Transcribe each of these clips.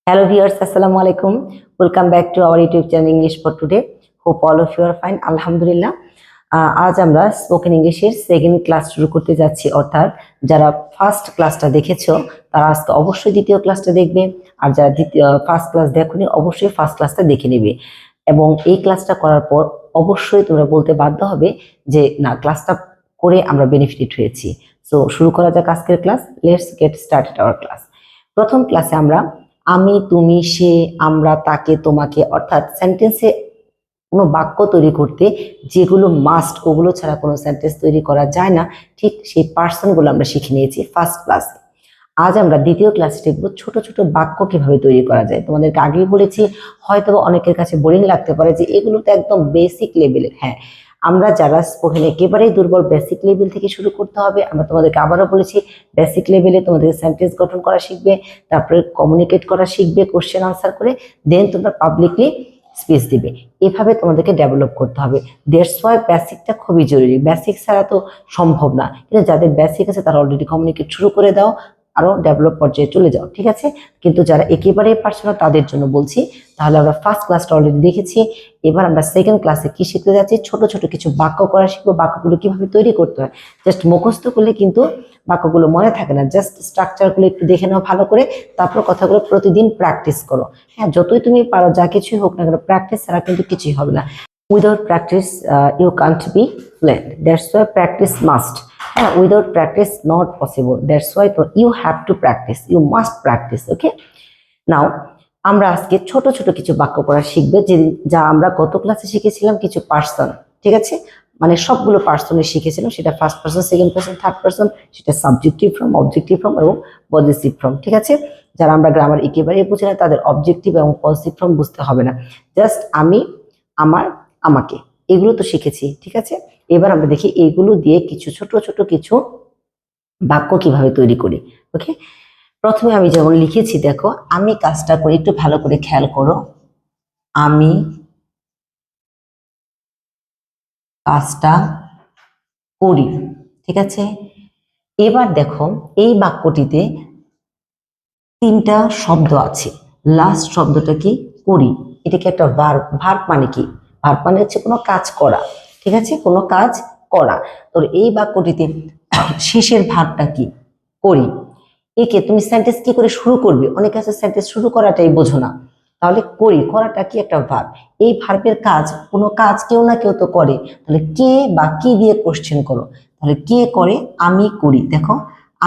Hello viewers, Assalamu alaikum. Welcome back to our YouTube channel English for Today. Hope all of you are fine. Alhamdulillah. আজ আমরা spoken ইংলিশের second class শুরু করতে যাচ্ছি, অর্থাৎ যারা ফার্স্ট ক্লাসটা দেখেছো তারা আজকে অবশ্যই দ্বিতীয় ক্লাসটা দেখবে, আর যারা ফার্স্ট ক্লাস দেখোনি অবশ্যই ফার্স্ট ক্লাসটা দেখে নেবে। এবং এই ক্লাসটা করার পর অবশ্যই তোমরা বলতে বাধ্য হবে যে না, ক্লাসটা করে আমরা বেনিফিটেড হয়েছি। সো শুরু করা যাক আজকের class. Let's get started our class. প্রথম ক্লাসে আমরা আমি, তুমি, সে, আমরা, তাকে, তোমাকে, অর্থাৎ সেন্টেন্সে কোনো বাক্য তৈরি করতে যেগুলো মাস্ট, ওগুলো ছাড়া কোনো সেন্টেন্স তৈরি করা যায় না, ঠিক সেই পার্সনগুলো আমরা শিখে নিয়েছি ফার্স্ট ক্লাসে। আজ আমরা দ্বিতীয় ক্লাসে দেখবো ছোট ছোট বাক্য কিভাবে তৈরি করা যায়। তোমাদেরকে আগেই বলেছি, হয়তো অনেকের কাছে বোরিং লাগতে পারে যে এগুলো তো একদম বেসিক লেভেলের। হ্যাঁ, আমরা যারা স্পোকেন একেবারেই দুর্বল, বেসিক লেভেল থেকে শুরু করতে হবে। আমরা তোমাদেরকে আবারও বলেছি, বেসিক লেভেলে তোমাদের সেন্টেন্স গঠন করা শিখবে, তারপরে কমিউনিকেট করা শিখবে কোশ্চেন আনসার করে, দেন তোমরা পাবলিকলি স্পিচ দিবে। এভাবে তোমাদেরকে ডেভেলপ করতে হবে। দ্যাটস ওয়াই বেসিকটা খুবই জরুরি। বেসিক ছাড়া তো সম্ভব না, কিন্তু যাদের বেসিক আছে তারা অলরেডি কমিউনিকেট শুরু করে দাও, আরো ডেভেলপ পর্যায়ে চলে যাও, ঠিক আছে। কিন্তু যারা একেবারেই পারছে না তাদের জন্য বলছি। তাহলে আমরা ফার্স্ট ক্লাসটা অলরেডি দেখেছি, এবার আমরা সেকেন্ড ক্লাসে কি শিখতে যাচ্ছি, ছোট ছোট কিছু বাক্য করা শিখবো। বাক্যগুলো কিভাবে তৈরি করতে হয়, জাস্ট মুখস্থ করলে কিন্তু বাক্যগুলো মনে থাকে না। জাস্ট স্ট্রাকচারগুলো একটু দেখে নাও ভালো করে, তারপর কথাগুলো প্রতিদিন প্র্যাকটিস করো। হ্যাঁ, যতই তুমি পারো, যা কিছুই হোক না কেন, প্র্যাকটিস ছাড়া কিন্তু কিছুই হবে না। Without practice you can't be fluent, that's why practice must. হ্যাঁ, without practice not possible, that's why তো you have to practice, you must practice. Okay, now আমরা আজকে ছোট ছোট কিছু বাক্য করা শিখবে, যা আমরা গত ক্লাসে শিখেছিলাম কিছু পার্সন, ঠিক আছে। মানে সবগুলো পার্সনে শিখেছিলাম, সেটা first person, second person, third person, সেটা সাবজেক্টিভ ফর্ম, অবজেক্টিভ ফর্ম এবং পজিটিভ ফর্ম, ঠিক আছে। যারা আমরা গ্রামার একেবারে বুঝি না তাদের অবজেক্টিভ এবং পজিটিভ ফর্ম বুঝতে হবে না। জাস্ট আমি, আমার, আমাকে, এগুলো তো শিখেছি, ঠিক আছে। এবার আমরা দেখি এইগুলো দিয়ে কিছু ছোট ছোট কিছু বাক্য কিভাবে তৈরি করি। ওকে, প্রথমে আমি যেমন লিখেছি, দেখো আমি কাজটা করি, একটু ভালো করে খেয়াল করো। আমি কাজটা করি, ঠিক আছে। এবার দেখো এই বাক্যটিতে তিনটা শব্দ আছে। লাস্ট শব্দটা কি? করি। এটা কি একটা ভার্ব? ভার্ব মানে কি? ভার্ব মানে হচ্ছে কোনো কাজ করা, ঠিক আছে, কোনো কাজ করা। তো এই বাক্যটিতে শেষের ভার্বটা কি? করি। একে তুমি সেন্টেন্স কি করে শুরু করবে? অনেকে আছে সেন্টেন্স শুরু করাটাই বোঝো না। তাহলে করি, করাটা কি একটা ভার্ব। এই ভার্বের কাজ, কোনো কাজ কেউ না কেউ তো করে, তাহলে কে বা কি দিয়ে কোশ্চেন করো। তাহলে কে করে? আমি করি। দেখো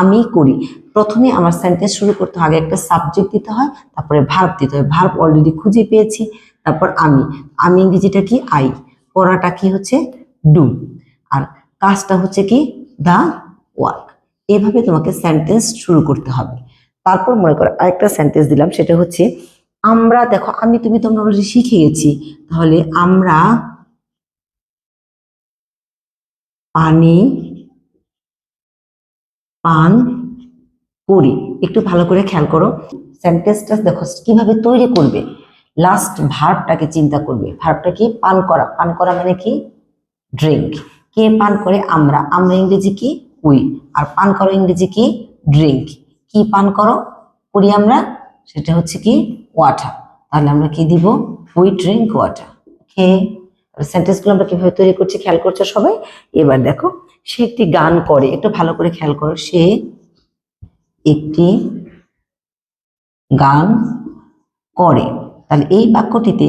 আমি করি, প্রথমে আমার সেন্টেন্স শুরু করতে হয়, আগে একটা সাবজেক্ট দিতে হয়, তারপরে ভার্ব দিতে হয়। ভার্ব অলরেডি খুঁজে পেয়েছি। তারপর আমি, আমি ইংরেজিটা কি? আই। করাটা কি হচ্ছে? ডু। আর কাজটা হচ্ছে কি? The work. এভাবে তোমাকে সেন্টেন্স শুরু করতে হবে। তারপর মনে করো আরেকটা সেন্টেন্স দিলাম, সেটা হচ্ছে আমরা। দেখো আমি, তুমি, তোমরা অলরেডি শিখে গেছি। তাহলে আমরা পানি পান করি। একটু ভালো করে খেয়াল করো সেন্টেন্সটা, দেখো কিভাবে তৈরি করবে। লাস্ট ভার্বটাকে চিন্তা করবে। ভার্বটা কি? পান করা। পান করা মানে কি? ড্রিঙ্ক। কে পান করে? আমরা। আমরা ইংরেজি কি? উই। আর পান করো ইংরেজি কি? ড্রিঙ্ক। কি পান করো? করি আমরা, সেটা হচ্ছে কি? ওয়াটার। তাহলে আমরা কি দিব? We drink water. ওকে, সেন্টেন্সগুলো আমরা কিভাবে তৈরি করছি খেয়াল করছো সবাই। এবার দেখো সে একটি গান করে, একটু ভালো করে খেয়াল করো। সে একটি গান করে। তাহলে এই বাক্যটিতে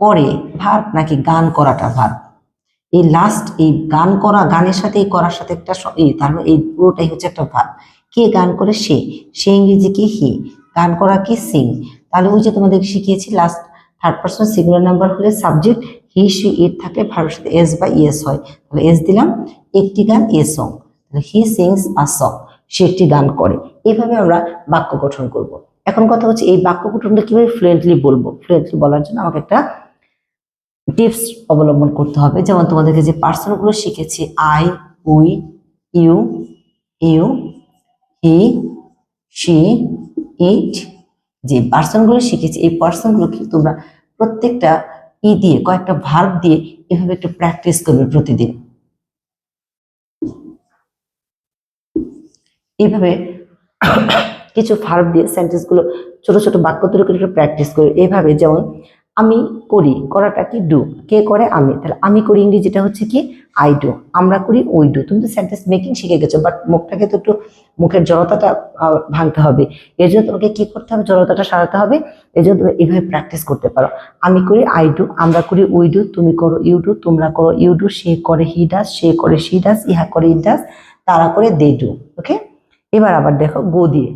করে ভার্ব নাকি গান করাটা ভার্ব? এই লাস্ট এই গান করা, গানের সাথে এই করার সাথে একটা তার মানে এই পুরোটাই হচ্ছে একটা ভার্ব। কে গান করে? সে। সে ইংরেজি কি? হি। গান করা কি? সিং। তাহলে ওই যে তোমাদের শিখিয়েছি, last third person singular number হলে সাবজেক্ট হি, সি, ইট থাকে, ভার্বের সাথে এস বা ইএস হয়। তাহলে এস দিলাম, একটি গান, এ সং। তাহলে হি সিংস আ সং, সে একটি গান করে। এইভাবে আমরা বাক্য গঠন করব। এখন কথা হচ্ছে এই বাক্য গঠনটা কিভাবে ফ্লুয়েন্টলি বলবো। ফ্লুয়েন্টলি বলার জন্য আমাকে একটা টিপস অবলম্বন করতে হবে। যেমন তোমাদেরকে যে পার্সনগুলো শিখেছি, I, we, you, you, he, she, it, যে পার্সনগুলো শিখেছি এই পার্সনগুলো কি তোমরা প্রত্যেকটা দিয়ে কয়েকটা ভার্ব দিয়ে এভাবে একটু প্র্যাকটিস করবে প্রতিদিন। এইভাবে কিছু ভার্ব দিয়ে সেন্টেন্সগুলো ছোট ছোট বাক্য তৈরি করে প্র্যাকটিস করি এইভাবে। যেমন আমি করি, করাটা কি ডু, কে করে আমি, তাহলে আমি করি ইংরেজিটা হচ্ছে কি আই ডু, আমরা করি উই ডু। তুমি তো সেন্টেন্স মেকিং শিখে গেছো, বাট মুখটাকে তো একটু মুখের জড়তাটা ভাঙতে হবে। এর জন্য তোমাকে কি করতে হবে, জড়তাটা সারাতে হবে। এই জন্য তুমি এইভাবে প্র্যাকটিস করতে পারো। আমি করি আই ডু, আমরা করি উই ডু, তুমি করো ইউ ডু, তোমরা করো ইউ ডু, সে করে হি ডাজ, সে করে শি ডাজ, ইহা করে ইট ডাজ, তারা করে দে ডু। ওকে, এবার আবার দেখো গো দিয়ে,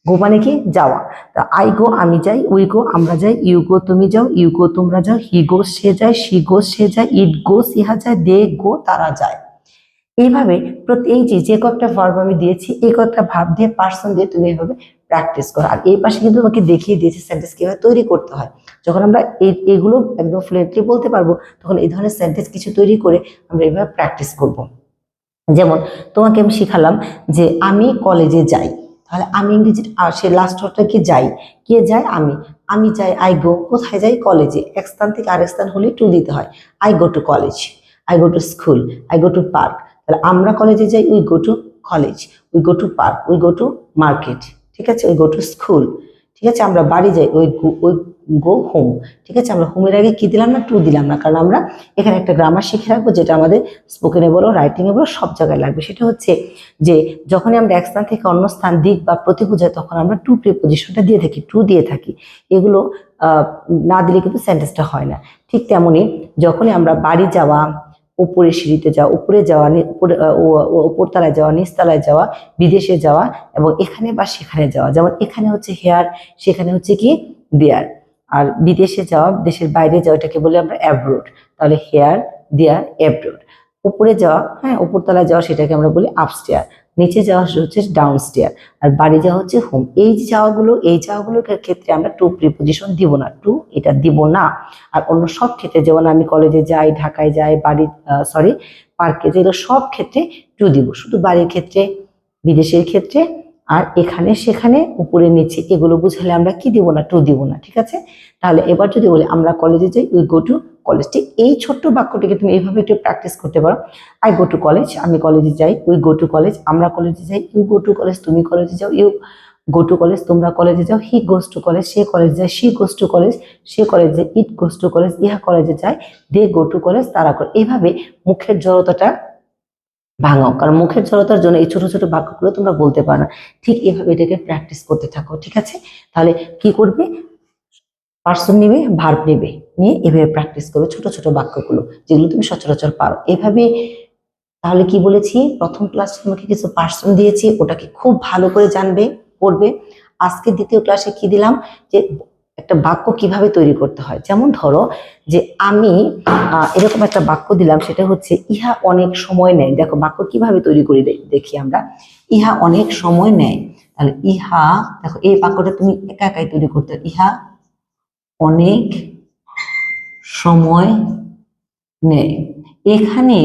গো মানে কি যাওয়া। তা আই গো আমি যাই, উই গো আমরা যাই, ইউ গো তুমি যাও, ইউ গো তোমরা যাও, হি গো সে যায়, শি গো সে যায়, ইট গো ইহা যায়, দে গো তারা যায়। এইভাবে প্রতি এই যে কয়েকটা ভার্ব আমি দিয়েছি, এই কয়েকটা ভার্ব দিয়ে পার্সন দিয়ে তুমি এইভাবে প্র্যাকটিস করো। আর এই পাশে কিন্তু তোমাকে দেখিয়ে দিয়েছি সেন্টেন্স কিভাবে তৈরি করতে হয়। যখন আমরা এইগুলো একদম ফ্লুয়েন্টলি বলতে পারবো, তখন এই ধরনের সেন্টেন্স কিছু তৈরি করে আমরা এইভাবে প্র্যাকটিস করব। যেমন তোমাকে আমি শিখালাম যে আমি কলেজে যাই, তাহলে আমি ইংরেজি সে লাস্ট ওয়ার্ডটা কি যাই, কে যায় আমি, আমি যাই আই গো, কোথায় যাই কলেজে, এক স্থান থেকে আরেক স্থান হলে টু দিতে হয়। I go to college, I go to school, I go to park. তাহলে আমরা কলেজে যাই, we go to college, we go to park, we go to market, ঠিক আছে, উই গো টু স্কুল, ঠিক আছে। আমরা বাড়ি যাই, ওই গো হোম, ঠিক আছে। আমরা হোমের আগে কি দিলাম না, টু দিলাম না, কারণ আমরা এখানে একটা গ্রামার শিখে রাখবো, যেটা আমাদের স্পোকেনে বলো রাইটিংয়ে বলো সব জায়গায় লাগবে। সেটা হচ্ছে যে যখনই আমরা এক স্থান থেকে অন্য স্থান দিক বা প্রতি বোঝাই, তখন আমরা টু প্রিপোজিশনটা দিয়ে থাকি, টু দিয়ে থাকি। এগুলো না দিলে কিন্তু সেন্টেন্সটা হয় না। ঠিক তেমনি যখনই আমরা বাড়ি যাওয়া, উপরে সিঁড়িতে যাওয়া, উপরে যাওয়া, উপরতলায় যাওয়া, নিচতলায় যাওয়া, বিদেশে যাওয়া এবং এখানে বা সেখানে যাওয়া, যেমন এখানে হচ্ছে হেয়ার, সেখানে হচ্ছে কি দেয়ার। আর বিদেশে যাওয়া, দেশের বাইরে যাওয়া, এটাকে বলে আমরা অ্যাব্রোড। তাহলে হেয়ার, দেয়ার, অ্যাব্রোড। উপরে যাওয়া, হ্যাঁ উপরতলায় যাওয়া, সেটাকে আমরা বলি আপস্টেয়ার। নিচে যাওয়া হচ্ছে ডাউন স্টেয়ার। আর বাড়ি যাওয়া হচ্ছে হোম। এই যাওয়াগুলোর ক্ষেত্রে আমরা টু প্রিপোজিশন দিব না, টু এটা দিব না। আর অন্য সব ক্ষেত্রে, যেমন আমি কলেজে যাই, ঢাকায় যাই, পার্কে যাই, এগুলো সব ক্ষেত্রে টু দিব। শুধু বাড়ির ক্ষেত্রে, বিদেশের ক্ষেত্রে আর এখানে সেখানে, উপরে নিচে, এগুলো বুঝালে আমরা কি দিব না, টু দিব না, ঠিক আছে। তাহলে এবার যদি বলি আমরা কলেজে যাই, উই গো টু কলেজ, ঠিক এই ছোট্ট বাক্যটিকে তুমি এইভাবে একটু প্র্যাকটিস করতে পারো। আই গো টু কলেজ, আমি কলেজে যাই, উই গো টু কলেজ, আমরা কলেজে যাই, ইউ গো টু কলেজ, তুমি কলেজে যাও, ইউ গো টু কলেজ, তোমরা কলেজে যাও, হি গোস টু কলেজ, সে কলেজে যায়, শি গোস টু কলেজ, সে কলেজে যায়, ইট গোস টু কলেজ, ইহা কলেজে যায়, দে গো টু কলেজ, তারা করে। এইভাবে মুখের জড়তাটা ভাঙাও, কারণ মুখের জড়তার জন্য এই ছোট ছোট বাক্যগুলো তোমরা বলতে পারো না। ঠিক এভাবে এটাকে প্র্যাকটিস করতে থাকো, ঠিক আছে। তাহলে কি করবে, পার্সন নিবে, ভার্ব নিবে, নিয়ে এভাবে প্র্যাকটিস করবে ছোট ছোট বাক্যগুলো, যেগুলো তুমি সচরাচর পারো এভাবে। তাহলে কি বলেছি, প্রথম ক্লাসে তোমাকে কিছু পার্সন দিয়েছি, ওটাকে খুব ভালো করে জানবে, পড়বে। আজকে দ্বিতীয় ক্লাসে কি দিলাম, যে একটা বাক্য কিভাবে তৈরি করতে হয়। যেমন ধরো যে আমি এরকম একটা বাক্য দিলাম, সেটা হচ্ছে ইহা অনেক সময় নেয়। দেখো বাক্য কিভাবে তৈরি করি দেখি আমরা। ইহা অনেক সময় নেয়, তাহলে ইহা, দেখো এই বাক্যটা তুমি একা একাই তৈরি করতে হয়। ইহা অনেক সময় নেয়, এখানে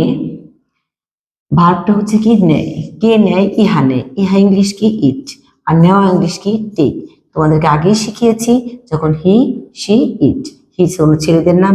ভার্বটা হচ্ছে কি নেয়, কে নেয়, ইহা নেয়, ইহা ইংলিশ কি ইট, আর নেওয়া ইংলিশ কি টেক। তোমাদেরকে আগেই শিখিয়েছি, যখন হি, শি, ইট, হি কোনো ছেলেদের নাম,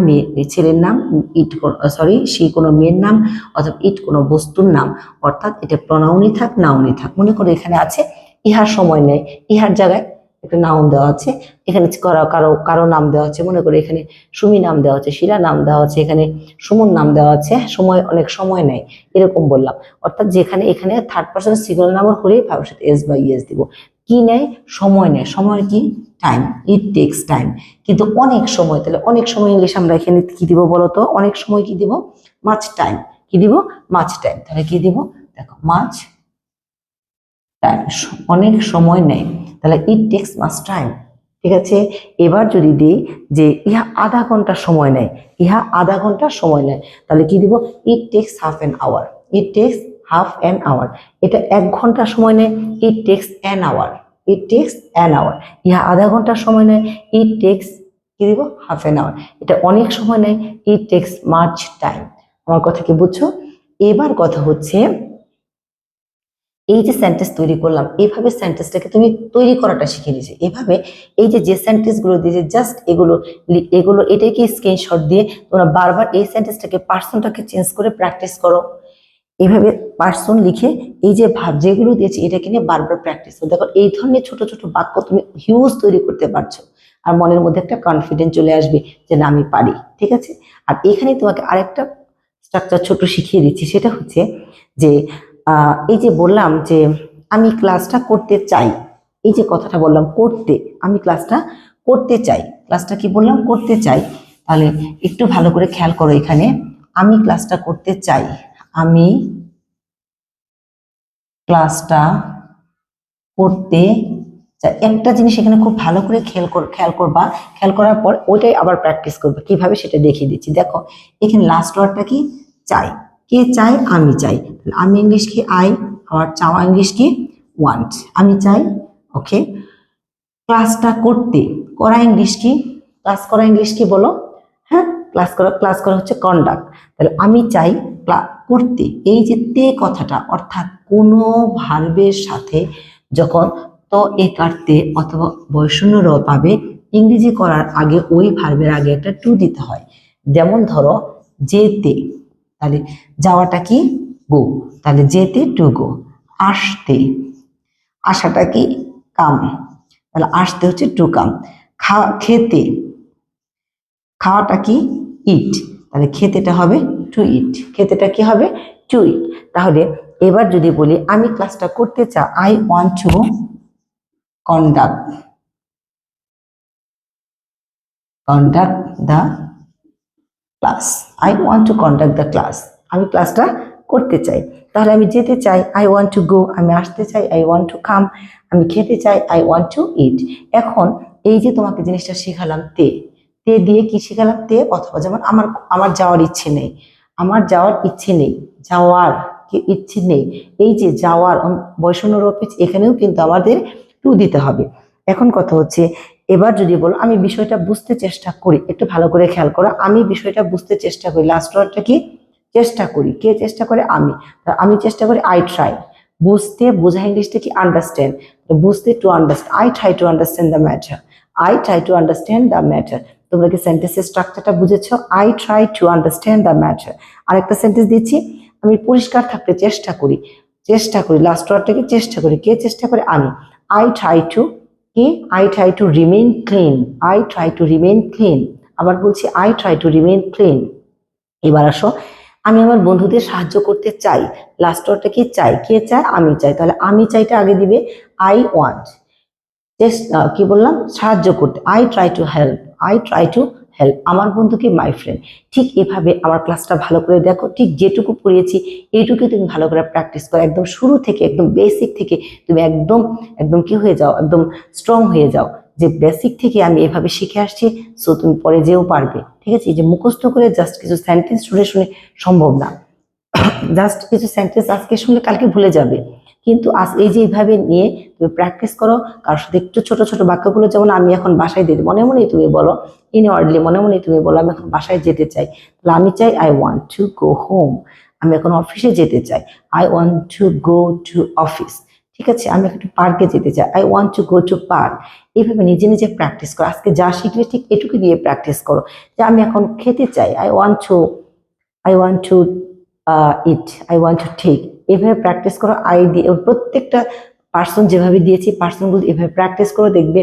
ছেলের নাম, ইট সরি শি কোনো মেয়ের নাম, অথবা ইট কোনো বস্তুর নাম, অর্থাৎ এটা প্রনাউনই থাক নাউনই থাক। মনে করো এখানে আছে ইহার সময় নেয়, ইহার জায়গায় একটা নাউন দেওয়া আছে, এখানে কারো কারো নাম দেওয়া আছে, মনে করো এখানে সুমি নাম দেওয়া আছে, শিলা নাম দেওয়া আছে, এখানে সুমন নাম দেওয়া আছে, সময় অনেক সময় নেয়, এরকম বললাম। অর্থাৎ যেখানে এখানে থার্ড পার্সন সিঙ্গুলার নাম্বার হলেই ভাবের সাথে এস বা ইএস দিব। কি নেয়, সময় নেয়, সময় কি টাইম, ইট টেক্স টাইম। কিন্তু অনেক সময়, তাহলে অনেক সময় ইংলিশ আমরা এখানে কি দিব বলতো, অনেক সময় কি দিব, মাচ টাইম, কি দিব, মাচ টাইম। তাহলে কি দিব, দেখো মাচ টাইম, অনেক সময় নেয়, তাহলে ইট টেক্স মাচ টাইম, ঠিক আছে। এবার যদি দিই যে ইহা আধা ঘন্টা সময় নেয়, ইহা আধা ঘন্টা সময় নেয়, তাহলে কি দিব, it takes half an hour, it takes half an hour. এটা 1 ঘন্টা সময় নেয়, it takes an hour, it takes an hour. ইহা আধা ঘন্টা সময় নেয়, ইট টেক্স কি দিব, হাফ অ্যান আওয়ার। এটা অনেক সময় নেয়, ইট টেক্স মাচ টাইম। আমার কথা কি বুঝছো? এবার কথা হচ্ছে, এই যে সেন্টেন্স তৈরি করলাম, এইভাবে সেন্টেন্সটাকে তুমি তৈরি করাটা শিখে নিয়েছো। এভাবে এই যে সেন্টেন্স গুলো দিয়ে জাস্ট এগুলো এটাকে স্ক্রিনশট দিয়ে তোমরা বারবার এই সেন্টেন্সটাকে, পার্সনটাকে চেঞ্জ করে প্র্যাকটিস করো। এইভাবে পার্সন লিখে এই যে ভাব যেগুলো দিয়েছি এটাকে নিয়ে বারবার প্র্যাকটিস করো। দেখো এই ধরনের ছোট ছোট বাক্য তুমি হিউজ তৈরি করতে পারছো, আর মনের মধ্যে একটা কনফিডেন্স চলে আসবে যে না আমি পারি। ঠিক আছে, আর এখানে তোমাকে আরেকটা স্ট্রাকচার ছোট শিখিয়ে দিচ্ছি, সেটা হচ্ছে যে এই যে বললাম যে আমি ক্লাসটা করতে চাই, এই যে কথাটা বললাম করতে, আমি ক্লাসটা করতে চাই, ক্লাসটা কি বললাম করতে চাই, তাহলে একটু ভালো করে খেয়াল করো এখানে আমি ক্লাসটা করতে চাই, আমি ক্লাসটা করতে চাই। একটা জিনিস এখানে খুব ভালো করে খেয়াল করবা, খেয়াল করার পর ওইটাই আবার প্র্যাকটিস করবে, কিভাবে সেটা দেখিয়ে দিচ্ছি। দেখো এখানে লাস্ট ওয়ার্ডটা কি চাই, কে চাই আমি চাই, আমি ইংলিশ কি আই, আর চাওয়া ইংলিশ কি ওয়ান্ট, আমি চাই। ওকে, ক্লাসটা করতে করা ইংলিশ কি, ক্লাস করা ইংলিশ কি বলো, হ্যাঁ ক্লাস করা হচ্ছে কন্ডাক্ট। তাহলে আমি চাই করতে, এই যে তে কথাটা অর্থাৎ কোনো ভার্বের সাথে যখন তো এ কাটতে অথবা বয়শূন্য র পাবে, ইংরেজি করার আগে ওই ভার্বের আগে একটা টু দিতে হয়। যেমন ধরো যেতে, তাহলে যাওয়াটা কি গো, তাহলে যেতে টু গো, আসতে, আসাটা কি কাম, তাহলে আসতে হচ্ছে টু কাম, খেতে, খাওয়াটা কি ইট, তাহলে খেতেটা হবে টু ইট, খেতেটা কি হবে টু ইট। তাহলে এবার যদি বলি আমি ক্লাসটা করতে চাই, I want to conduct the class, I want to conduct the class, আমি ক্লাসটা করতে চাই। তাহলে আমি যেতে চাই, আই ওয়ান্ট টু গো, আমি আসতে চাই, আই ওয়ান্ট টু কাম, আমি খেতে চাই, আই ওয়ান্ট টু ইট। এখন এই যে তোমাকে জিনিসটা শেখালাম তে, তে দিয়ে কি শেখালাম তে অথবা, যেমন আমার আমার যাওয়ার ইচ্ছে নেই, আমার যাওয়ার ইচ্ছে নেই, যাওয়ার কি ইচ্ছে নেই, এই যে যাওয়ার বয়সন্য রূপে এখানেও কিন্তু আমাদের টু দিতে হবে। এখন কথা হচ্ছে এবার যদি বলো আমি বিষয়টা বুঝতে চেষ্টা করি, একটু ভালো করে খেয়াল করো, আমি বিষয়টা বুঝতে চেষ্টা করি, লাস্ট ওয়ার্ডটা কি চেষ্টা করি, কে চেষ্টা করে আমি, আমি চেষ্টা করি আই ট্রাই, বুঝতে বোঝা ইংলিশটা কি আন্ডারস্ট্যান্ড, বুঝতে to understand, I try to understand the matter, I try to understand the matter. তোমরা কি সেন্টেন্সের স্ট্রাকচারটা বুঝেছো, I try to understand the matter. আরেকটা সেন্টেন্স দিচ্ছি, আমি পরিষ্কার থাকতে চেষ্টা করি, চেষ্টা করি লাস্ট ওয়ার্ডটাকে চেষ্টা করি, কে চেষ্টা করে আমি, আই ট্রাই টু কি, I try to remain clean, I try to remain clean, আবার বলছি I try to remain clean. এবার আসো আমি আমার বন্ধুদের সাহায্য করতে চাই, লাস্ট ওয়ার্ডটা কি চাই, কে চায় আমি চাই, তাহলে আমি চাইটা আগে দিবে আই ওয়ান্ট, কি বললাম সাহায্য করতে, I try to help, I try to help আমার বন্ধুকে মাই ফ্রেন্ড। ঠিক এভাবে আমার ক্লাসটা ভালো করে দেখো, ঠিক যেটুকু পড়িয়েছি এইটুকু তুমি ভালো করে প্র্যাকটিস করো, একদম শুরু থেকে একদম বেসিক থেকে তুমি একদম একদম কি হয়ে যাও, একদম স্ট্রং হয়ে যাও, যে বেসিক থেকে আমি এভাবে শিখে আসছি, সো তুমি পরে যেও পারবে। ঠিক আছে, এই যে মুখস্থ করে জাস্ট কিছু সেন্টেন্স শুনে শুনে সম্ভব না, জাস্ট কিছু সেন্টেন্স আজকে শুনলে কালকে ভুলে যাবে, কিন্তু আজ এই যে এইভাবে নিয়ে তুমি প্র্যাকটিস করো, কারোর সাথে একটু ছোট ছোট বাক্যগুলো, যেমন আমি এখন বাসায় দিতে, মনে মনেই তুমি বলো, ইনওয়ার্ডলি মনে মনেই তুমি বলো আমি এখন বাসায় যেতে চাই, তাহলে আমি চাই I want to go home, আমি এখন অফিসে যেতে চাই, I want to go to office. ঠিক আছে, আমি একটু পার্কে যেতে চাই, I want to go to park. এইভাবে নিজে নিজে প্র্যাকটিস করো, আজকে যা শিখলে ঠিক এটুকু দিয়ে প্র্যাকটিস করো, যে আমি এখন খেতে চাই, I want to eat, I want to take. এভাবে প্র্যাকটিস করো, আই দিয়ে প্রত্যেকটা পার্সন যেভাবে দিয়েছি পার্সনগুলো এভাবে প্র্যাকটিস করে দেখবে।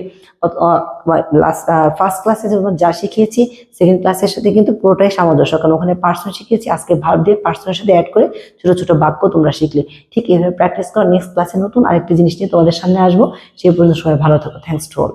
ফার্স্ট ক্লাসে যখন যা শিখিয়েছি সেকেন্ড ক্লাসের সাথে কিন্তু পুরোটাই সামঞ্জস্য, কারণ ওখানে পার্সন শিখিয়েছি, আজকে ভার্ব দিয়ে পার্সনের সাথে অ্যাড করে ছোট ছোট বাক্য তোমরা শিখলে। ঠিক এভাবে প্র্যাকটিস করো, নেক্সট ক্লাসে নতুন আরেকটি জিনিস নিয়ে তোমাদের সামনে আসবো, সেই পর্যন্ত সবাই ভালো থাকো, থ্যাংকস টু অল।